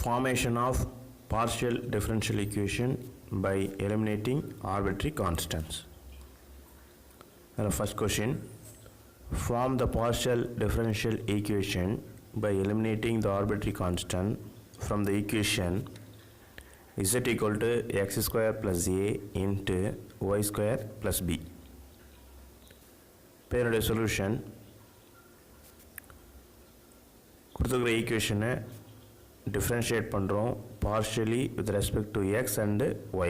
Formation of partial differential equation by eliminating arbitrary constants. The first question, form the partial differential equation by eliminating the arbitrary constant from the equation z equal to x square plus a into y square plus b. Period solution. கொடுத்துக்கிற ஈக்குவேஷனை differentiate பண்ணுறோம் partially with respect to x and y.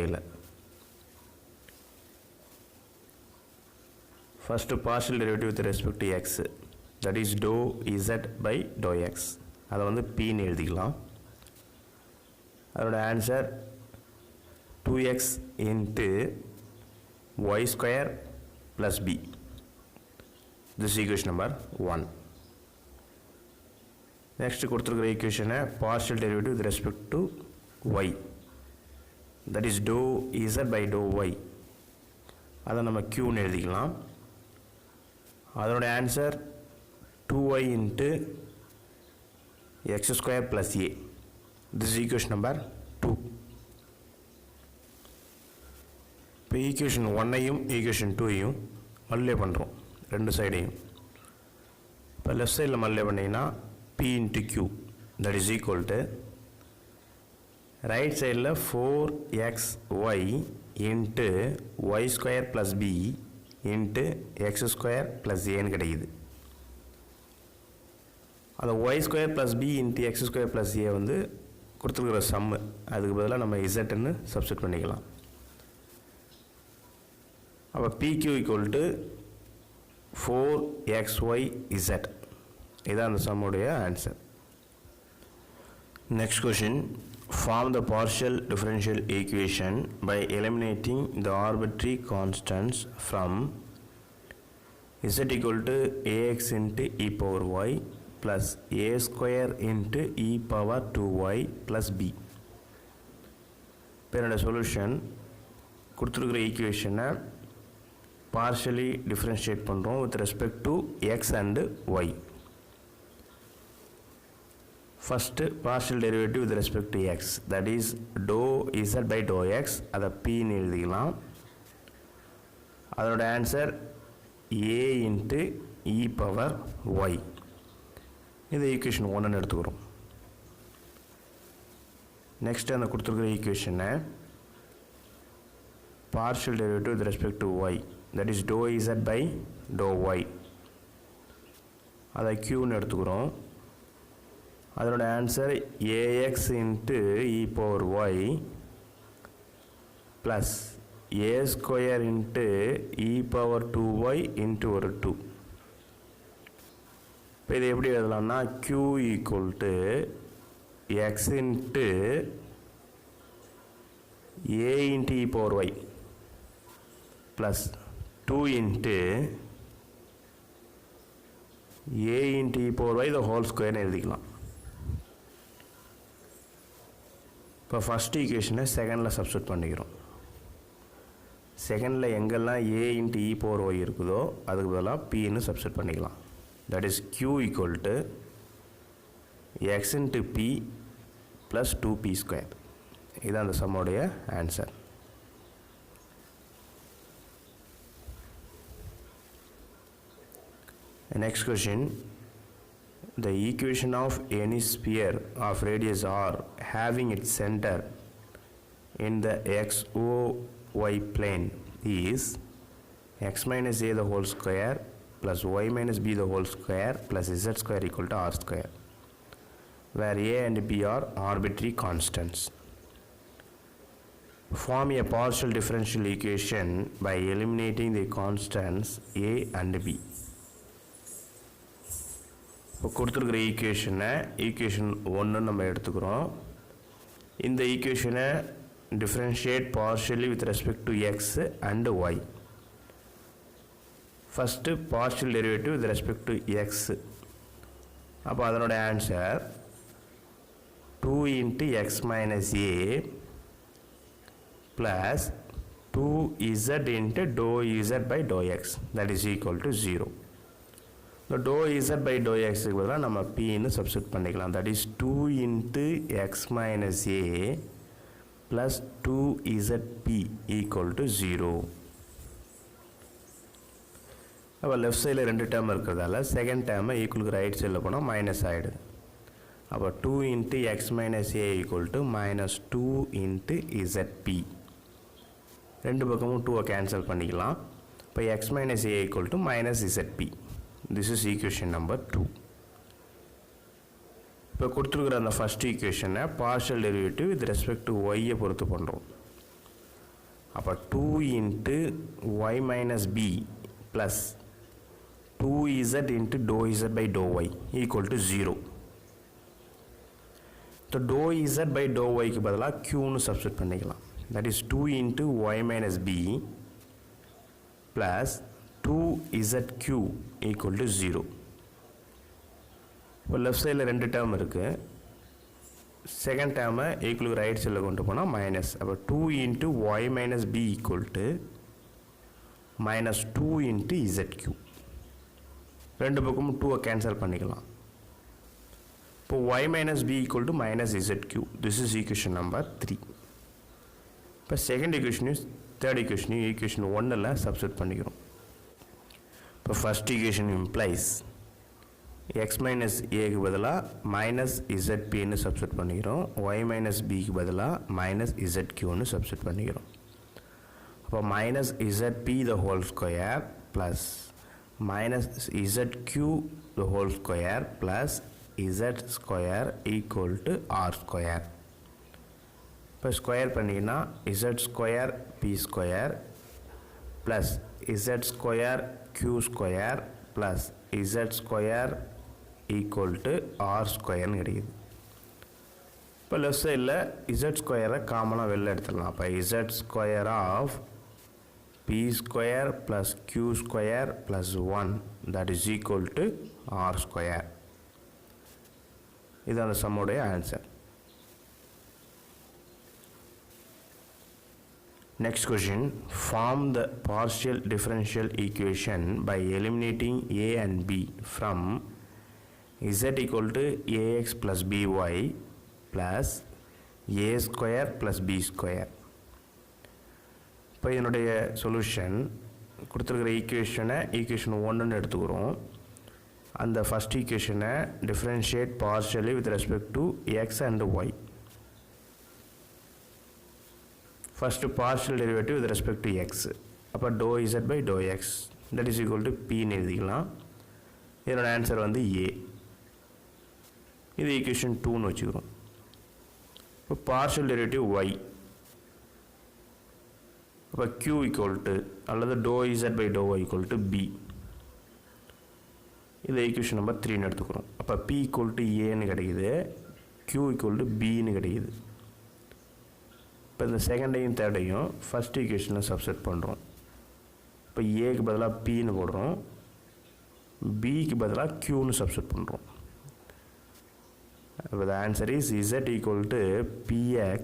First partial derivative with respect to x, that is dou z by dou x. அதை வந்து p ன்னு எழுதிக்கலாம். அதோட answer 2x into y square plus b. This is equation number 1. Next கொடுத்திருக்கிற equation partial derivative with respect to y, that is dou z by dou y. அதை நம்ம q ன்னு எழுதிக்கலாம். அதோட answer 2y into x square plus a. This is equation number 2. இப்போ equation 1ஐயும் equation 2ஐயும் multiply பண்ணுறோம் ரெண்டு சைடையும். இப்போ லெஃப்ட் சைடில் மல்டிப்ளை பண்ணிங்கன்னா p into q, that is equal to right சைடில் 4xy into y square plus b into x square plus a ன்னு கிடைக்குது. அந்த y square plus b into x square plus a வந்து கொடுத்துருக்கிற சம்மு, அதுக்கு பதிலாக நம்ம z ன்னு சப்ஸ்டிட் பண்ணிக்கலாம். அப்போ pq equal to 4xyz. இதுதான் அந்த சம்முடைய answer. Next question, form the partial differential equation by eliminating the arbitrary constants from z equal to ax into e power y plus a square into e power 2y plus b. இப்போ solution கொடுத்துருக்கிற ஈக்குவேஷனை partially differentiate பண்ணுறோம் with respect to x and y. First partial derivative with respect to x, that is dou z by dou x, அதை p ன்னு எழுதிக்கலாம். அதோட answer a into e power y. இது equation 1ன்னு எடுத்துக்கிறோம். Next அந்த கொடுத்துருக்கிற ஈக்குவேஷனை partial derivative with respect to y, that is dou z by dou y, அதை q ன்னு எடுத்துக்கிறோம். அதோட answer ax into e power y plus a square into e power 2y into ஒரு 2. இப்போ இது எப்படி எழுதலாம்னா q equal to x into a into e power y plus 2 into a into e power y the whole square எழுதிக்கலாம். இப்போ first ஈக்குவேஷனை செகண்டில் substitute பண்ணிக்கிறோம். செகண்டில் எங்கெல்லாம் a into e power y இருக்குதோ அதுக்கு பதிலாக pன்னு சப்ஸ்டிட் பண்ணிக்கலாம். That is q equal to x into p plus 2p square. இதுதான் அந்த சம்முடைய answer. Next question, the equation of any sphere of radius r having its center in the xy plane is x minus a the whole square plus y minus b the whole square plus z square equal to r square, where a and b are arbitrary constants. Form a partial differential equation by eliminating the constants a and b. இப்போ கொடுத்துருக்கிற ஈக்குவேஷனை equation 1 நம்ம எடுத்துக்கிறோம். இந்த ஈக்குவேஷனை differentiate partially with respect to x and y. First partial derivative with respect to x. அப்போ அதனோட answer 2 into x minus a plus 2z into dou z by dou x, that is equal to 0. இந்த dou z by dou x க்கு பதிலா நம்ம p ன்னு substitute பண்ணிக்கலாம். that is 2 into x minus a plus 2zp equal to 0. அப்போ left சைடில் ரெண்டு term இருக்கிறதால செகண்ட் டேர்மை ஈக்குவலுக்கு ரைட் சைடில் போனால் மைனஸ் ஆகிடுது. அப்போ 2 into x minus a equal to minus 2 into zp. ரெண்டு பக்கமும் 2 கேன்சல் பண்ணிக்கலாம். இப்போ x minus a equal to minus zp. This is equation number 2. இப்போ கொடுத்துருக்குற அந்த ஃபஸ்ட் ஈக்குவேஷனை partial derivative with respect to ஒய்யை பொறுத்து பண்ணுறோம். அப்போ 2 into y minus b plus 2z into dou z by dou y equal to 0. So dou z by dou y க்கு பதிலா q ன்னு சப்ஸ்டிட் பண்ணிக்கலாம். that is 2 into y minus b plus 2zq equal to 0. இப்போ left சைடில் ரெண்டு term இருக்குது. Second டேர்மை ஈக்குவலுக்கு right சைடில் கொண்டு போனால் மைனஸ். அப்போ 2 into y minus b equal to minus 2 into zq. ரெண்டு பக்கமும் 2 கேன்சல் பண்ணிக்கலாம். இப்போ y minus b equal to minus zq. this is equation number 3. இப்போ செகண்ட் ஈக்குவேஷனையும் தேர்ட் ஈக்குவேஷனையும் ஈக்குவேஷன் 1ல் சப்ஸ்டிட் பண்ணிக்கிறோம். இப்போ first equation implies x minus aக்கு பதிலாக மைனஸ் zpன்னு சப்ஸ்டிட் பண்ணிக்கிறோம். y minus bக்கு பதிலாக மைனஸ் zqன்னு சப்ஸ்டிட் பண்ணிக்கிறோம். அப்போ minus zp the whole square plus minus zq the whole square plus z square equal to r square. இப்போ square பண்ணிங்கன்னா z square p square plus z square q square plus z square equal to r square கிடைக்குது. இப்போ left சைடில் z ஸ்கொயரை காமனாக வெளில எடுத்துடலாம். அப்போ z square of p square plus q square plus 1 that is equal to r square. இது அந்த சம்முடைய answer. Next question, form the partial differential equation by eliminating a and b from z equal to ax plus by plus a square plus b square. இப்போ இதனுடைய solution கொடுத்துருக்கிற ஈக்குவேஷனை equation 1ன்னு எடுத்துக்கிறோம். அந்த first ஈக்குவேஷனை differentiate partially with respect to x and y. First partial derivative with respect to x. அப்போ doe z by doe x that is equal to பின்னு எழுதிக்கலாம். இதனோட ஆன்சர் வந்து ஏ. இது ஈக்குவேஷன் 2ன்னு வச்சுக்கிறோம். இப்போ பார்ஷியல் டெரிவேட்டிவ் ஒய். அப்போ q equal to அல்லது dou z by dou y equal to b. இது ஈக்குவேஷன் நம்பர் 3ன்னு எடுத்துக்கிறோம். அப்போ p equal to aன்னு கிடைக்குது, q equal to bன்னு கிடைக்குது. இப்போ இந்த செகண்டையும் தேர்டையும் ஃபஸ்ட் ஈக்குவேஷனில் சப்ஸ்டிட் பண்ணுறோம். இப்போ ஏக்கு பதிலாக pன்னு போடுறோம், bக்கு பதிலாக qன்னு சப்ஸ்டிட் பண்ணுறோம். இப்போ the answer is z equal to px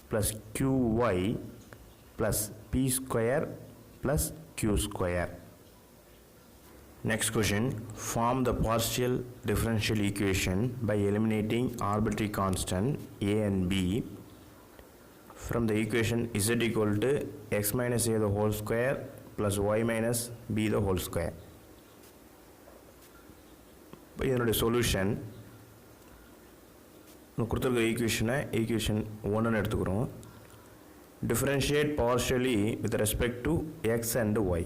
plus qy plus p square plus q square. Next question, form the partial differential equation by eliminating arbitrary constant a and b from the equation z equal to x minus a the whole square plus y minus b the whole square. இப்போ இதனுடைய solution கொடுத்துருக்க ஈக்குவேஷனை equation 1ன்னு எடுத்துக்கிறோம். differentiate partially with respect to x and y.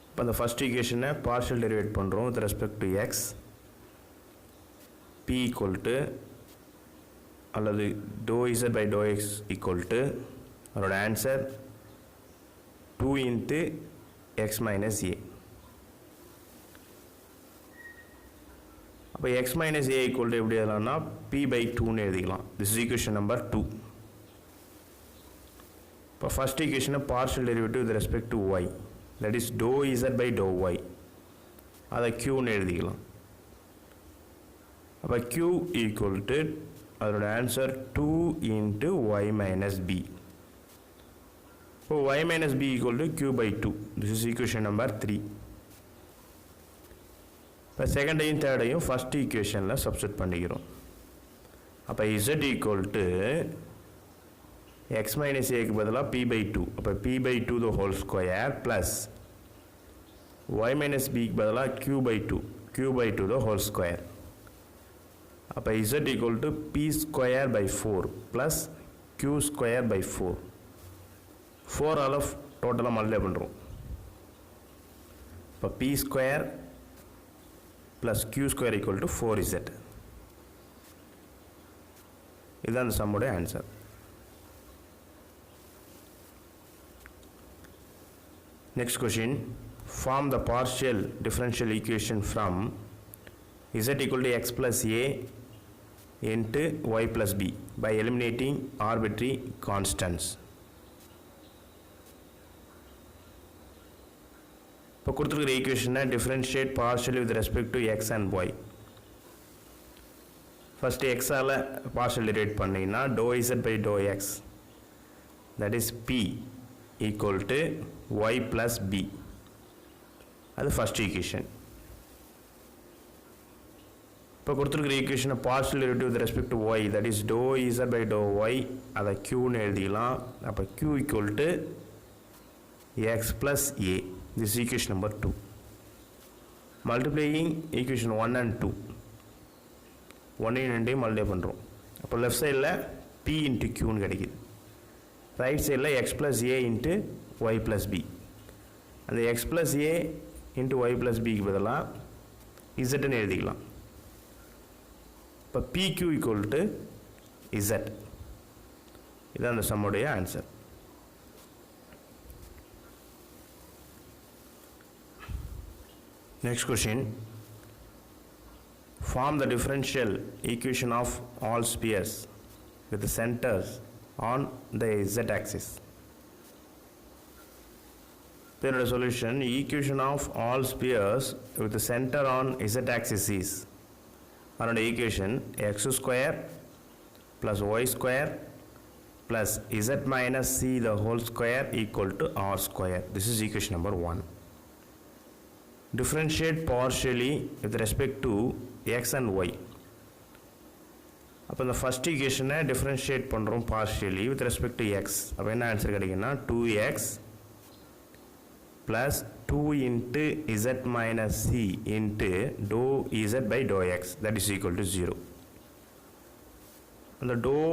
இப்போ அந்த first ஈக்குவேஷனை partial derivate பண்ணுறோம் with respect to x. p equal to அல்லது dou z by dou x equal to அதோட answer 2 into x minus a. அப்போ x minus a equal to எப்படி எழுதலாம்னா p by 2ன்னு எழுதிக்கலாம். this is equation number 2. இப்போ first ஈக்குவேஷனை partial derivative with respect to y that is dou z by dou y அதை க்யூன்னு எழுதிக்கலாம். அப்போ q equal to அதோட answer 2 into y minus b. இப்போ y minus b equal to q by 2. this is equation number 3. இப்போ செகண்டையும் தேர்டையும் first ஈக்குவேஷனில் substitute பண்ணிக்கிறோம். அப்போ z equal to x minus a க்கு பதிலாக p by 2. அப்போ p by 2 the whole square plus y minus b க்கு பதிலாக q by 2 the whole square. அப்போ z equal to p square by 4 plus q square by 4. 4 all டோட்டலாக multiply பண்ணுறோம். இப்போ p square plus q square equal to 4z. இதுதான் அந்த சம்முடைய answer. Next question, form the partial differential equation from z equal to x plus a into y plus b by eliminating arbitrary constants. இப்போ கொடுத்துருக்கிற ஈக்குவேஷனை differentiate partially with respect to x and y. First x all partial derivate பண்ணிங்கன்னா dou z by dou x, that is p equal to y plus b. அது first equation. இப்போ கொடுத்துருக்கிற ஈக்குவேஷனை partial derivative with respect to y, that is dou z by dou y, அதை qன்னு எழுதிக்கலாம். அப்போ q equal to x plus a. This is equation number 2. Multiplying equation 1 and 2. 1 and 2 multiply பண்ணுறோம். அப்போ left சைடில் p into qன்னு கிடைக்குது. Right சைடில் x plus a into y plus b. அந்த x plus a into y plus b க்கு பதிலாக zன்னு எழுதிக்கலாம். இப்போ pq equal to z. இதுதான் அந்த சம்முடைய answer. Next question, form the differential equation of all spheres with the centers on the z-axis. Then the solution, equation of all spheres with the center on z-axis is, another equation, x square plus y square plus z minus c the whole square equal to r square. This is equation number 1. Differentiate partially with respect to x and y. அப்போ இந்த first ஈக்குவேஷனை differentiate பண்ணுறோம் partially with respect to x. அப்போ என்ன answer கிடைக்குன்னா 2x plus 2 into z minus c into dou z by dou x, that is equal to 0. அந்த dou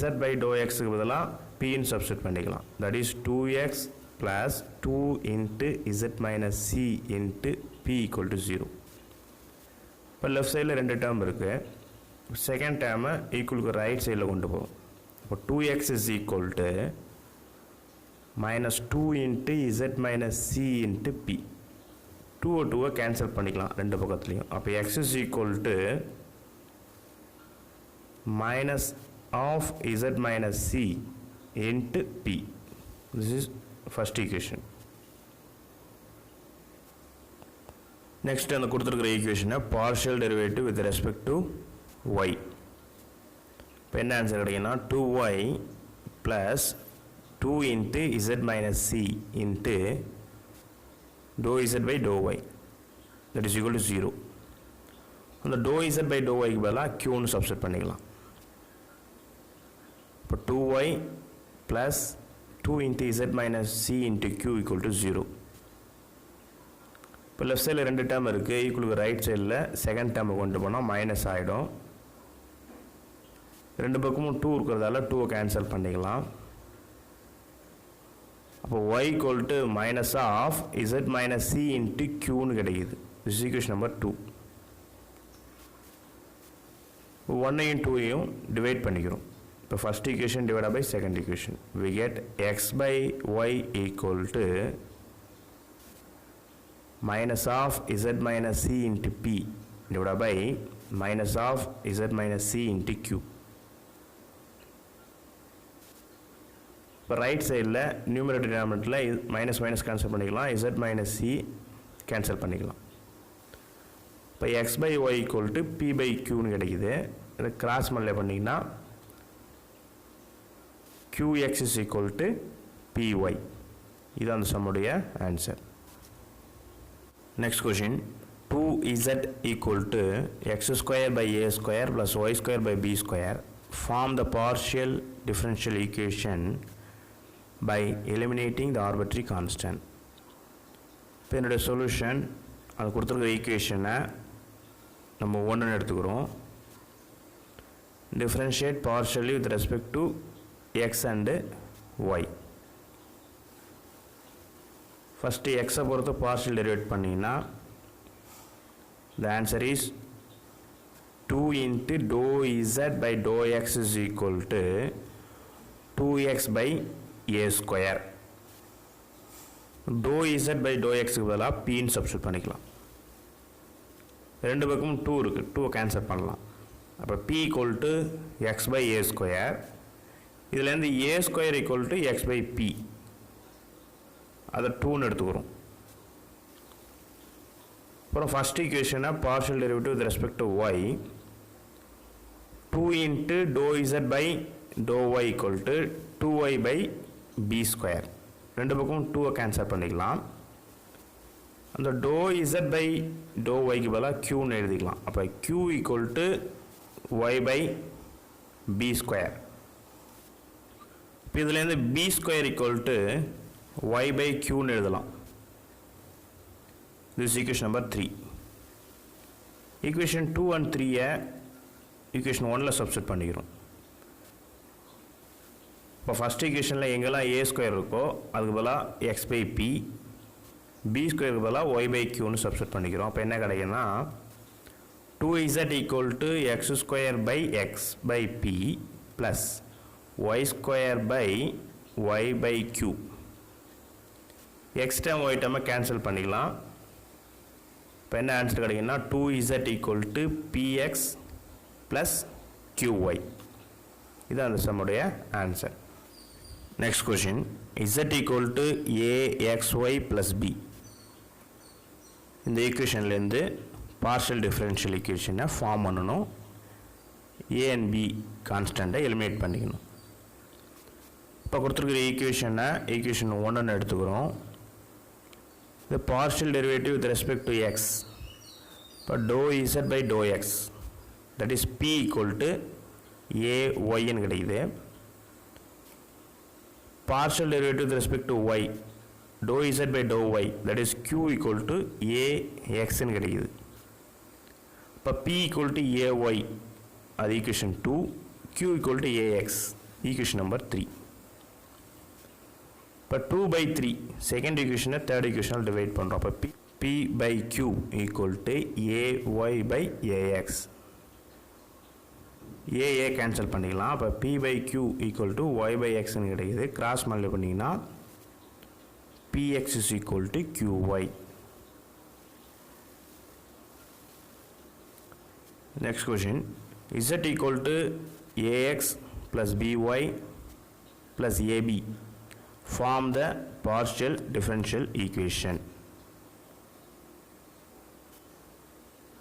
z by dou x க்கு பதிலாக p ன்னு சப்ஸ்டிட் பண்ணிக்கலாம். that is 2x plus 2 into z minus c into p equal to 0. இப்போ left சைடில் ரெண்டு term இருக்குது. Second டேர்மை ஈக்குவலுக்கு ரைட் சைடில் கொண்டு போகும். இப்போ 2x is equal to minus 2 into z minus c into p. 2 cancel பண்ணிக்கலாம் ரெண்டு பக்கத்துலையும். அப்போ x is equal to minus of z minus c into p. This is first equation. Next அந்த கொடுத்துருக்கிற ஈக்குவேஷனை partial derivative with respect to y. இப்போ என்ன answer கிடைக்குன்னா 2y plus 2 into z minus c into dou z by dou y, that is equal to 0. அந்த dou z by dou y க்கு பதிலாக qன்னு substitute பண்ணிக்கலாம். இப்போ 2y plus 2 into z minus c into q equal to 0. இப்போ left சைடில் ரெண்டு term இருக்குது. ஈக்குவலுக்கு right சைடில் செகண்ட் டேர்மை கொண்டு போனால் மைனஸ் ஆகிடும். ரெண்டு பக்கமும் 2 இருக்கிறதால 2 கேன்சல் பண்ணிக்கலாம். அப்போ y equal to minus of z minus c into qன்னு கிடைக்குது. This is equation number 2. 1ஐயும் 2ஐயும் டிவைட் பண்ணிக்கிறோம். இப்போ first equation divide by second equation, we get x by y equal to minus of z minus c into p divided by minus of z minus c into q. இப்போ right சைடில் numerator டினாமினேட்டரில் minus minus cancel பண்ணிக்கலாம், z minus c cancel பண்ணிக்கலாம். இப்போ x by y equal to p by qன்னு கிடைக்குது. இதை cross multiply பண்ணிங்கன்னா qx is equal to py. இது அந்த சம்முடைய answer. Next question, 2z equal to x square by a square plus y square by b square form the partial differential equation by eliminating the arbitrary constant. இப்போ என்னோட solution அது கொடுத்துருக்கிற ஈக்குவேஷனை நம்ம ஒன்றுன்னு எடுத்துக்கிறோம். differentiate partially with respect to x and y. First x பொறுத்து partial derivate பண்ணிங்கன்னா the answer is 2 into dou z by dou x is equal to 2x by a square. dou z by dou x க்கு பதிலா p ன்னு substitute பண்ணிக்கலாம். ரெண்டு பக்கமும் 2 இருக்கு, 2 cancel பண்ணலாம். அப்போ p equal to x by a square. இதுலேருந்து a square equal to x by p. அதை 2ன்னு எடுத்துக்கிறோம். அப்புறம் ஃபர்ஸ்ட் ஈக்குவேஷனை partial derivative with respect to y 2 into dou z by dou y equal to 2y by b square. ரெண்டு பக்கம் 2 cancel பண்ணிக்கலாம். அந்த dou z by dou y க்கு பதிலாக qன்னு எழுதிக்கலாம். அப்போ q equal to y by b square. இப்போ இதுலேருந்து b square equal to y by qன்னு எழுதலாம். This is equation number 3. Equation 2 and 3 equation 1 substitute பண்ணிக்கிறோம். இப்போ ஃபர்ஸ்ட் ஈக்குவேஷனில் எங்கெல்லாம் a ஸ்கொயர் இருக்கோ அதுக்கு பதிலாக x by p, b ஸ்கொயருக்கு பதிலாக y by qன்னு சப்ஸ்டிட் பண்ணிக்கிறோம். அப்போ என்ன கிடைக்குன்னா 2z equal to x square by x by p plus y square by y by q. x term y term cancel பண்ணிக்கலாம். இப்போ என்ன ஆன்சர் கிடைக்குன்னா 2z equal to px plus qy. இதுதான் அந்த சம்முடைய answer. Next question z equal to axy plus b. இந்த ஈக்குவேஷன்லேருந்து partial differential ஈக்குவேஷனை ஃபார்ம் பண்ணணும். a and b கான்ஸ்டண்ட்டை எலிமினேட் பண்ணிக்கணும். இப்போ கொடுத்துருக்கிற ஈக்குவேஷன் 1ன்னு எடுத்துக்கிறோம். The partial derivative with respect to x for dou z by dou x, that is p equal to a y ன்னு கிடைக்குது. Partial derivative with respect to y dou z by dou y, that is q equal to a x ன்னு கிடைக்குது. இப்போ p equal to a y அது equation 2, q equal to a x equation number 3. இப்போ 2 by 3 second ஈக்குவேஷனை third ஈக்குவேஷனால் divide பண்ணுறோம். அப்போ p by q equal to ay by ax. a cancel பண்ணிக்கலாம். அப்போ p by q equal to y by xன்னு கிடைக்குது. Cross multiply பண்ணிங்கன்னா px is equal to qy. Next question, z equal to ax plus by plus ab form the partial differential equation.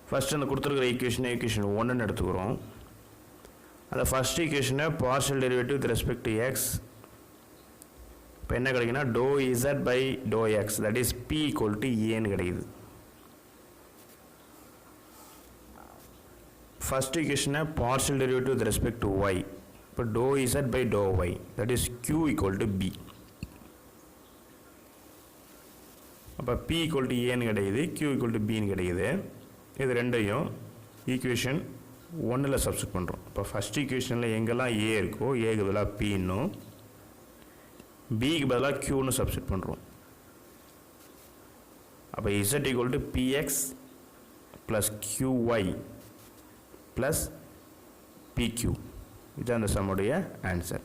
First அந்த கொடுத்துருக்கிற equation 1ன்னு எடுத்துக்கிறோம். அந்த first ஈக்குவேஷனை partial derivative with respect to X. இப்போ என்ன கிடைக்குன்னா dou z by dou x, that is p equal to aன்னு கிடைக்குது. First ஈக்குவேஷனை partial derivative with respect to y. இப்போ dou z by dou y, that is q equal to b. அப்போ p equal to aன்னு கிடைக்குது, q equal to bன்னு கிடைக்குது. இது ரெண்டையும் equation 1ல் substitute பண்ணுறோம். இப்போ ஃபஸ்ட் ஈக்குவேஷனில் எங்கெல்லாம் a இருக்கோ ஏக்கு பதிலாக pன்னும் bக்கு பதிலாக qன்னு சப்ஸ்டிட் பண்ணுறோம். அப்போ z equal to px plus qy plus pq. இதுதான் அந்த சம்முடைய ஆன்சர்.